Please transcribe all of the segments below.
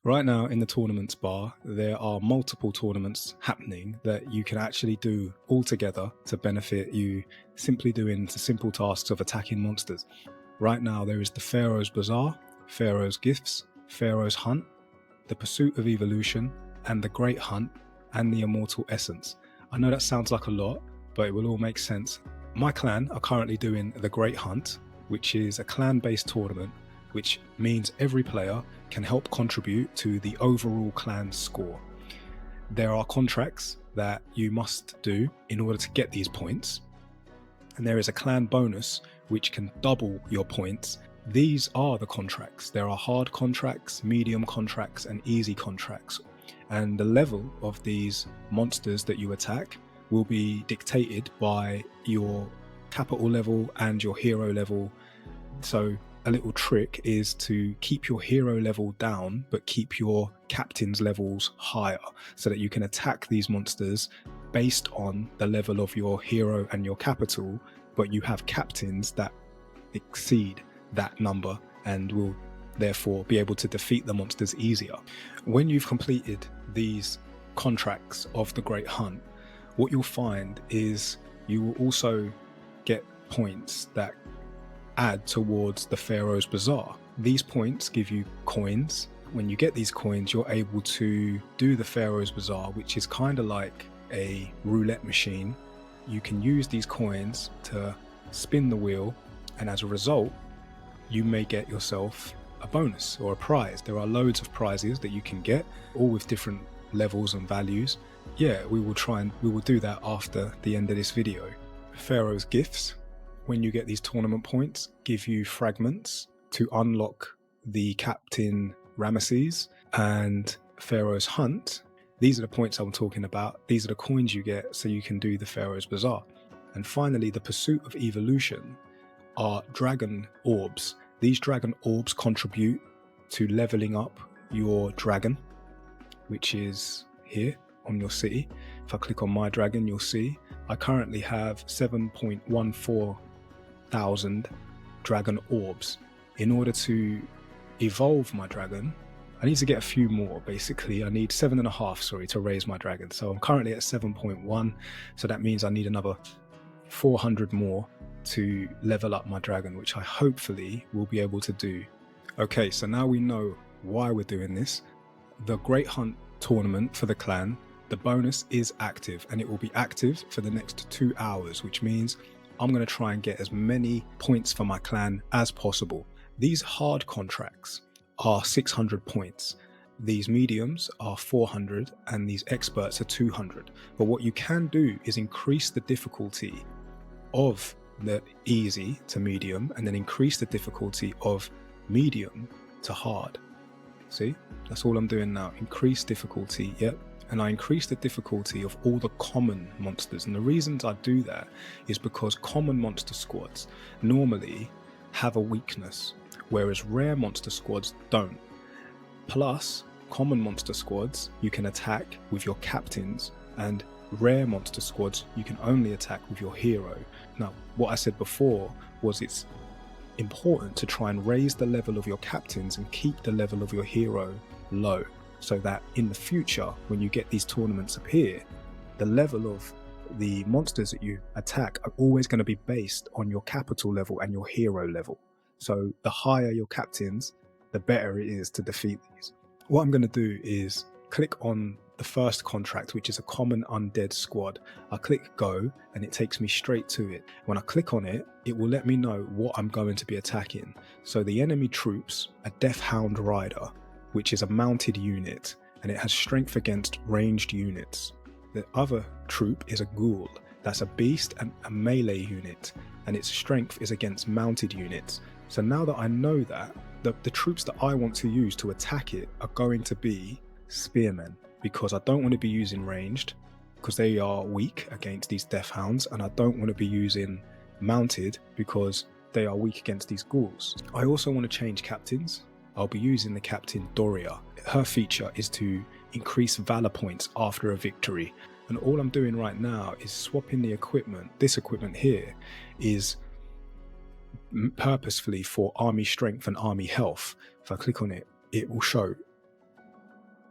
Right now in the tournaments bar, there are multiple tournaments happening that you can actually do all together to benefit you simply doing the simple tasks of attacking monsters. Right now there is the Pharaohs Bazaar, Pharaoh's Gifts, Pharaoh's Hunt, the Pursuit of Evolution, and the Great Hunt, and the Immortal Essence. I know that sounds like a lot, but it will all make sense. My clan are currently doing the Great Hunt, which is a clan-based tournament, which means every player can help contribute to the overall clan score. There are contracts that you must do in order to get these points, and there is a clan bonus which can double your points. These are the contracts. There are hard contracts, medium contracts, and easy contracts, and the level of these monsters that you attack will be dictated by your capital level and your hero level. So a little trick is to keep your hero level down, but keep your captain's levels higher so that you can attack these monsters based on the level of your hero and your capital, but you have captains that exceed that number and will therefore be able to defeat the monsters easier. When you've completed these contracts of the Great Hunt, what you'll find is you will also get points that add towards the Pharaohs Bazaar. These points give you coins. When you get these coins, you're able to do the Pharaohs Bazaar, which is kind of like a roulette machine. You can use these coins to spin the wheel, and as a result, you may get yourself a bonus or a prize. There are loads of prizes that you can get, all with different levels and values. Yeah, we will do that after the end of this video. Pharaoh's Gifts, when you get these tournament points, give you fragments to unlock the Captain Ramesses. And Pharaoh's Hunt, these are the points I'm talking about. These are the coins you get so you can do the Pharaohs Bazaar. And finally, the Pursuit of Evolution are dragon orbs. These dragon orbs contribute to leveling up your dragon, which is here on your city. If I click on my dragon, you'll see I currently have 7.14 thousand dragon orbs. In order to evolve my dragon, I need to get a few more. Basically, I need 7.5, to raise my dragon. So I'm currently at 7.1, so that means I need another 400 more to level up my dragon, which I hopefully will be able to do. Okay, so now we know why we're doing this. The Great Hunt tournament for the clan, the bonus is active, and it will be active for the next 2 hours, which means I'm going to try and get as many points for my clan as possible. These hard contracts are 600 points. These mediums are 400 and these experts are 200. But what you can do is increase the difficulty of the easy to medium and then increase the difficulty of medium to hard. See, that's all I'm doing now. Increase difficulty, yep. And I increase the difficulty of all the common monsters. And the reasons I do that is because common monster squads normally have a weakness, whereas rare monster squads don't. Plus, common monster squads you can attack with your captains, and rare monster squads you can only attack with your hero. Now, what I said before was it's important to try and raise the level of your captains and keep the level of your hero low, so that in the future, when you get these tournaments appear, the level of the monsters that you attack are always going to be based on your capital level and your hero level. So the higher your captains, the better it is to defeat these. What I'm going to do is click on the first contract, which is a common undead squad. I click go and it takes me straight to it. When I click on it, it will let me know what I'm going to be attacking. So the enemy troops, a Death Hound Rider, which is a mounted unit, and it has strength against ranged units. The other troop is a ghoul, that's a beast and a melee unit, and its strength is against mounted units. So now that I know that, the troops that I want to use to attack it are going to be spearmen, because I don't want to be using ranged, because they are weak against these death hounds, and I don't want to be using mounted because they are weak against these ghouls. I also want to change captains. I'll be using the captain Doria. Her feature is to increase valor points after a victory. And all I'm doing right now is swapping the equipment. This equipment here is purposefully for army strength and army health. If I click on it, it will show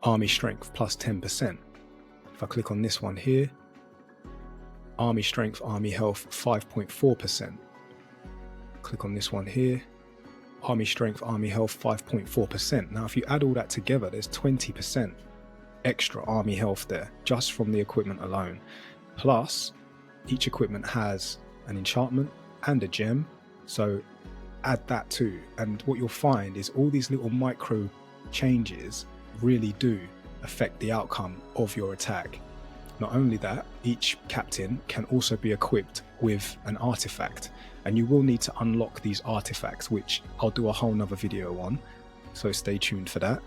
army strength plus 10%. If I click on this one here, army strength, army health 5.4%. Click on this one here, army strength, army health 5.4%. Now if you add all that together, there's 20% extra army health there just from the equipment alone. Plus each equipment has an enchantment and a gem, so add that too, and what you'll find is all these little micro changes really do affect the outcome of your attack. Not only that, each captain can also be equipped with an artifact, and you will need to unlock these artifacts, which I'll do a whole nother video on, so stay tuned for that.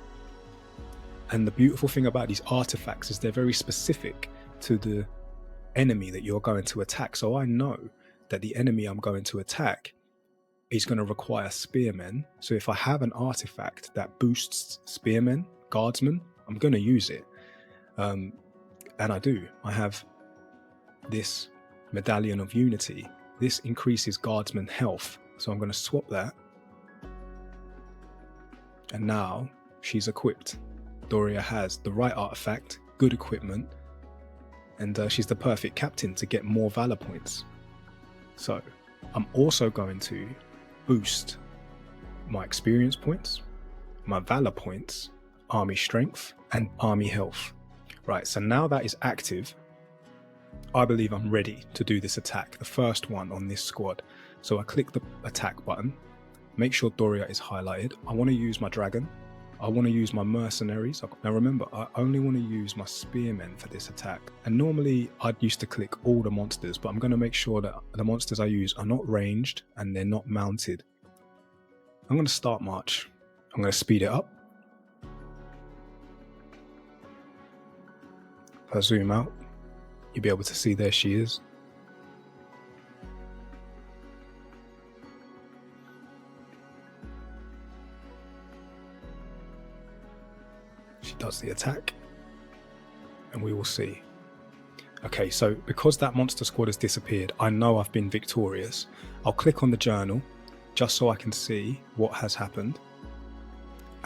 And the beautiful thing about these artifacts is they're very specific to the enemy that you're going to attack. So I know that the enemy I'm going to attack is going to require spearmen. So if I have an artifact that boosts spearmen, guardsmen, I'm going to use it. And I do. I have this Medallion of Unity. This increases guardsman health. So I'm going to swap that. And now she's equipped. Doria has the right artifact, good equipment, and she's the perfect captain to get more valor points. So I'm also going to boost my experience points, my valor points, army strength, and army health. Right, so now that is active, I believe I'm ready to do this attack, the first one on this squad. So I click the attack button, make sure Doria is highlighted. I want to use my dragon. I want to use my mercenaries. Now remember, I only want to use my spearmen for this attack. And normally I'd used to click all the monsters, but I'm going to make sure that the monsters I use are not ranged and they're not mounted. I'm going to start march. I'm going to speed it up. If I zoom out, you'll be able to see there she is. She does the attack, and we will see. Okay, so because that monster squad has disappeared, I know I've been victorious. I'll click on the journal just so I can see what has happened.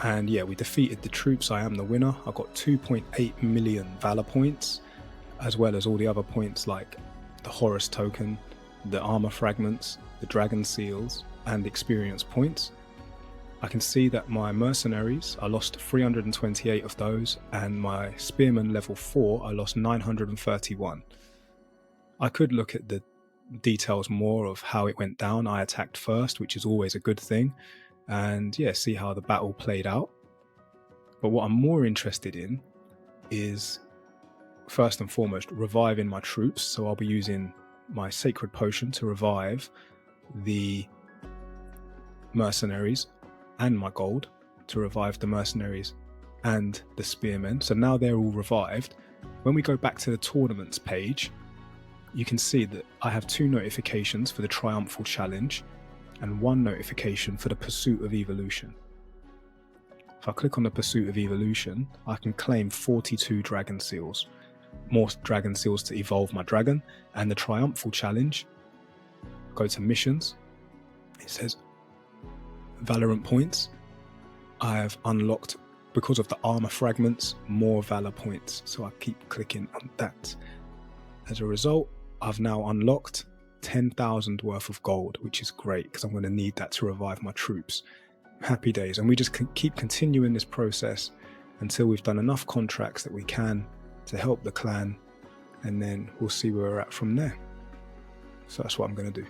And yeah, we defeated the troops. I am the winner. I got 2.8 million valor points, as well as all the other points like the Horus token, the armor fragments, the dragon seals, and experience points. I can see that my mercenaries, I lost 328 of those, and my spearman level 4, I lost 931. I could look at the details more of how it went down. I attacked first, which is always a good thing, and yeah, see how the battle played out. But what I'm more interested in is, first and foremost, reviving my troops. So I'll be using my sacred potion to revive the mercenaries, and my gold to revive the mercenaries and the spearmen. So now they're all revived. When we go back to the tournaments page, you can see that I have 2 notifications for the triumphal challenge and 1 notification for the pursuit of evolution. If I click on the pursuit of evolution, I can claim 42 dragon seals, more dragon seals to evolve my dragon. And the triumphal challenge, go to missions, it says Valorant points. I have unlocked, because of the armor fragments, more valor points, so I keep clicking on that. As a result, I've now unlocked 10,000 worth of gold, which is great because I'm going to need that to revive my troops. Happy days. And we just keep continuing this process until we've done enough contracts that we can to help the clan, and then we'll see where we're at from there. So that's what I'm going to do.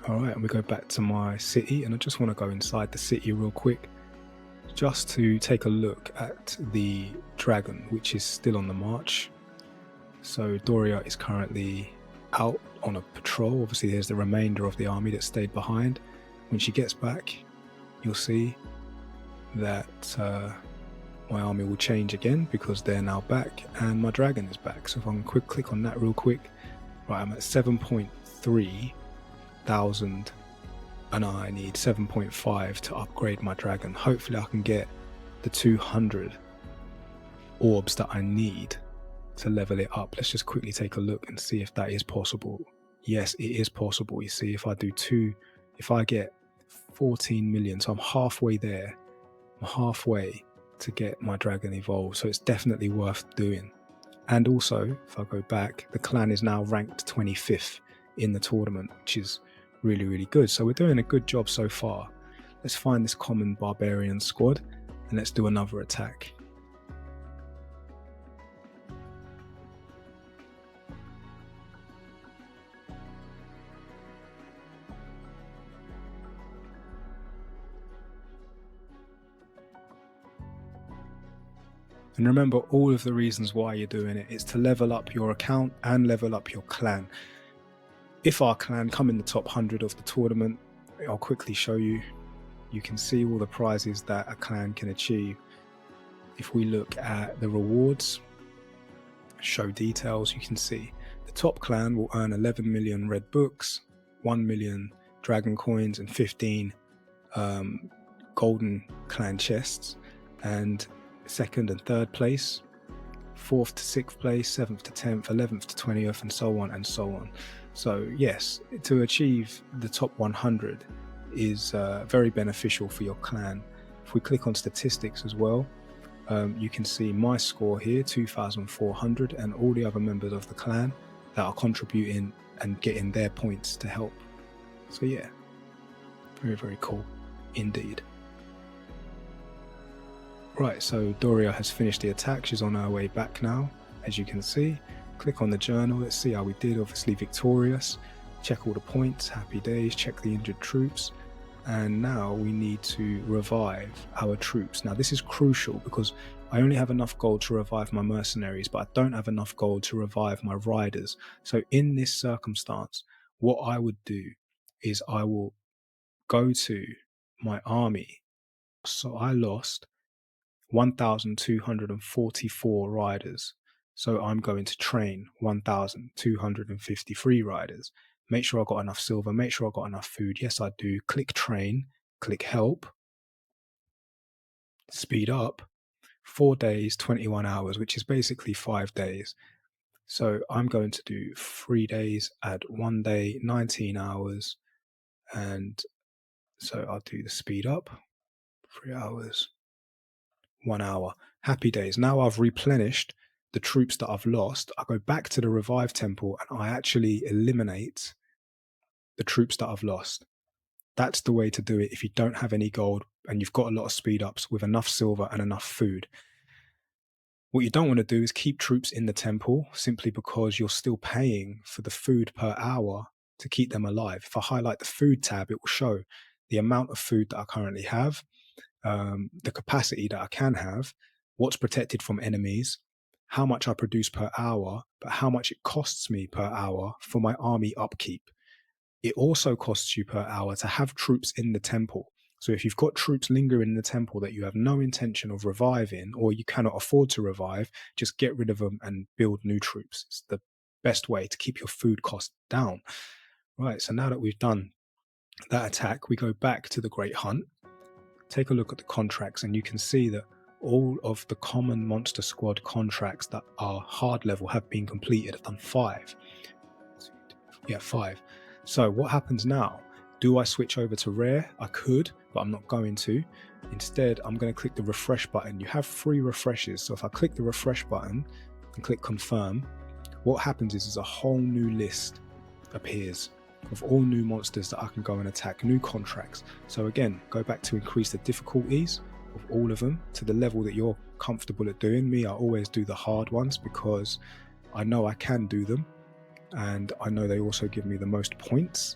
All right, and we go back to my city, and I just want to go inside the city real quick just to take a look at the dragon, which is still on the march. So Doria is currently out on a patrol. Obviously there's the remainder of the army that stayed behind. When she gets back, you'll see that my army will change again because they're now back and my dragon is back. So if I can click on that real quick. Right, I'm at 7.3 thousand and I need 7.5 to upgrade my dragon. Hopefully I can get the 200 orbs that I need to level it up. Let's just quickly take a look and see if that is possible. Yes, it is possible. You see, if I get 14 million, so I'm halfway there. I'm halfway to get my dragon evolved, so it's definitely worth doing. And also, if I go back, the clan is now ranked 25th in the tournament, which is really, really good. So we're doing a good job so far. Let's find this common barbarian squad and let's do another attack. And remember, all of the reasons why you're doing it is to level up your account and level up your clan. If our clan come in the top 100 of the tournament, I'll quickly show you. You can see all the prizes that a clan can achieve. If we look at the rewards, show details, you can see the top clan will earn 11 million red books, 1 million dragon coins, and 15 golden clan chests. And second and third place, 4th to 6th place, 7th to 10th, 11th to 20th, and so on and so on. So yes, to achieve the top 100 is very beneficial for your clan. If we click on statistics as well, you can see my score here, 2,400, and all the other members of the clan that are contributing and getting their points to help. So yeah, very, very cool indeed. Right, so Doria has finished the attack. She's on her way back now, as you can see. Click on the journal, let's see how we did. Obviously victorious. Check all the points, happy days, check the injured troops. And now we need to revive our troops. Now this is crucial because I only have enough gold to revive my mercenaries, but I don't have enough gold to revive my riders. So in this circumstance, what I would do is I will go to my army. So I lost 1,244 riders. So I'm going to train 1,253 riders. Make sure I got enough silver, make sure I got enough food. Yes, I do. Click train, click help, speed up, 4 days, 21 hours, which is basically 5 days. So I'm going to do 3 days, add 1 day, 19 hours. And so I'll do the speed up, 3 hours, 1 hour. Happy days. Now I've replenished the troops that I've lost. I go back to the revive temple and I actually eliminate the troops that I've lost. That's the way to do it if you don't have any gold and you've got a lot of speed ups with enough silver and enough food. What you don't want to do is keep troops in the temple simply because you're still paying for the food per hour to keep them alive. If I highlight the food tab, it will show the amount of food that I currently have, the capacity that I can have, what's protected from enemies, how much I produce per hour, but how much it costs me per hour for my army upkeep. It also costs you per hour to have troops in the temple. So if you've got troops lingering in the temple that you have no intention of reviving or you cannot afford to revive, just get rid of them and build new troops. It's the best way to keep your food costs down. Right, so now that we've done that attack, we go back to the Great Hunt. Take a look at the contracts and you can see that all of the common monster squad contracts that are hard level have been completed. I've done 5. Yeah, 5. So what happens now? Do I switch over to rare? I could, but I'm not going to. Instead, I'm going to click the refresh button. You have 3 refreshes. So if I click the refresh button and click confirm, what happens is a whole new list appears of all new monsters that I can go and attack, new contracts. So again, go back to increase the difficulties of all of them to the level that you're comfortable at doing. Me, I always do the hard ones because I know I can do them and I know they also give me the most points.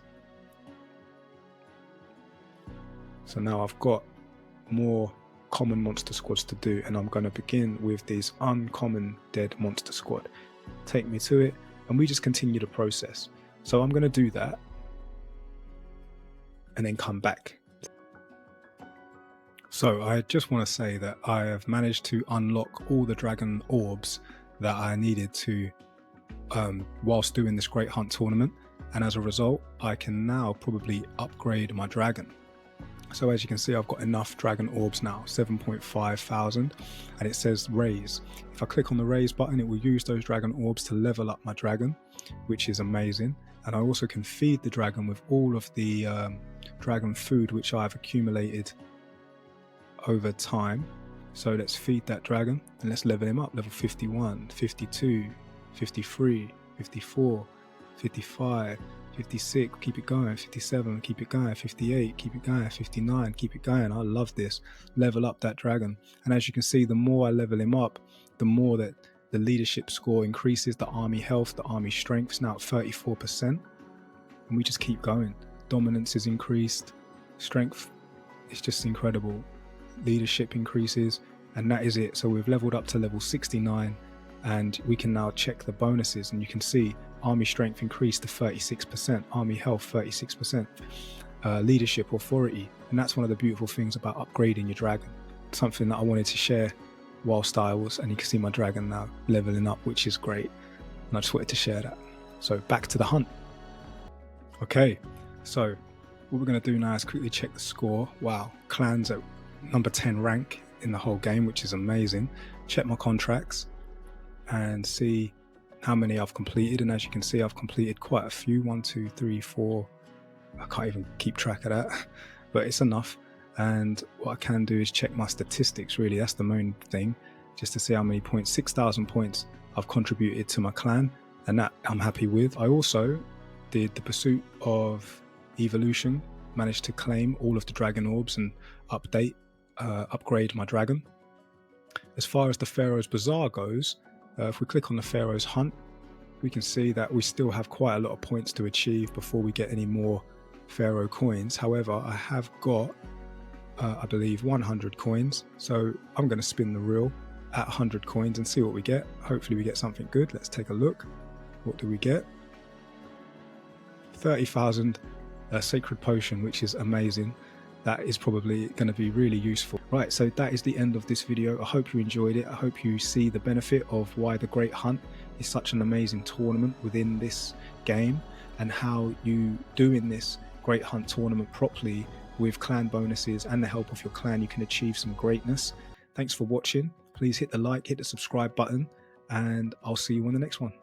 So now I've got more common monster squads to do, and I'm going to begin with this uncommon dead monster squad. Take me to it, and we just continue the process. So I'm going to do that and then come back. So I just want to say that I have managed to unlock all the dragon orbs that I needed to whilst doing this Great Hunt tournament, and as a result I can now probably upgrade my dragon. So as you can see, I've got enough dragon orbs now, 7.5 thousand, and it says raise. If I click on the raise button, it will use those dragon orbs to level up my dragon, which is amazing. And I also can feed the dragon with all of the dragon food which I've accumulated over time. So let's feed that dragon and let's level him up. Level 51, 52, 53, 54, 55, 56, keep it going, 57, keep it going, 58, keep it going, 59, keep it going. I love this. Level up that dragon. And as you can see, the more I level him up, the more that the leadership score increases, the army health, the army strength is now at 34%. And we just keep going. Dominance is increased, strength is just incredible. Leadership increases, and that is it. So we've leveled up to level 69, and we can now check the bonuses, and you can see army strength increased to 36%, army health 36%, leadership authority. And that's one of the beautiful things about upgrading your dragon, something that I wanted to share whilst I was, and you can see my dragon now leveling up, which is great, and I just wanted to share that. So back to the hunt. Okay, so what we're going to do now is quickly check the score. Wow, clans at number 10 rank in the whole game, which is amazing. Check my contracts and see how many I've completed, and as you can see, I've completed quite a few. 1, 2, 3, 4. I can't even keep track of that, but it's enough. And what I can do is check my statistics, really. That's the main thing, just to see how many points. 6,000 points I've contributed to my clan, and that I'm happy with. I also did the pursuit of evolution, managed to claim all of the dragon orbs and upgrade my dragon. As far as the Pharaohs Bazaar goes, if we click on the Pharaohs Hunt, we can see that we still have quite a lot of points to achieve before we get any more Pharaoh coins. However, I have got, I believe, 100 coins. So I'm going to spin the reel at 100 coins and see what we get. Hopefully we get something good. Let's take a look. What do we get? 30,000 sacred potion, which is amazing. That is probably going to be really useful. Right, so that is the end of this video. I hope you enjoyed it. I hope you see the benefit of why the Great Hunt is such an amazing tournament within this game, and how you doing this Great Hunt tournament properly with clan bonuses and the help of your clan, you can achieve some greatness. Thanks for watching. Please hit the like, hit the subscribe button, and I'll see you on the next one.